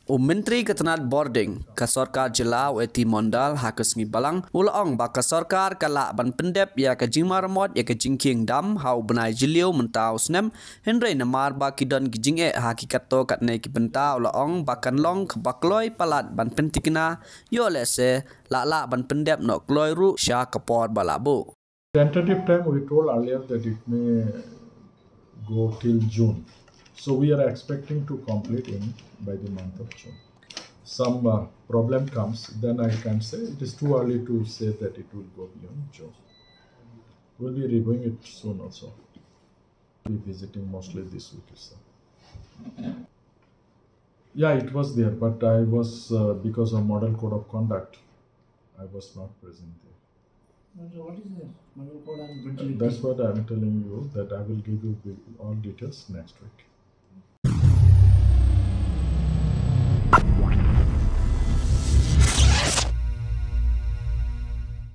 Menteri Ketenat Boarding ka Sarkar Jylliew eti Mondal hakus ngi balang ulaong baka Sarkar kala ban Pyndep ya ka jingmar mod ya ka Jingkieng dam hau Bnai Jylliew mentau snem Henry namar baki don gijing hakikat to kat ne ki benta ulaong bakan long ka bakloi palat ban pentikina yo lese la ban Pyndep no kloi ru sya kapor balabu. Tentative time we told earlier that it may go till June. So we are expecting to complete by the month of June. Some problem comes, then I can say it is too early to say that it will go beyond June. We'll be reviewing it soon also. We'll be visiting mostly this week itself. Yeah, it was there, but I was, because of model code of conduct, I was not present there. What is the model code and That's what I'm telling you, that I will give you all details next week.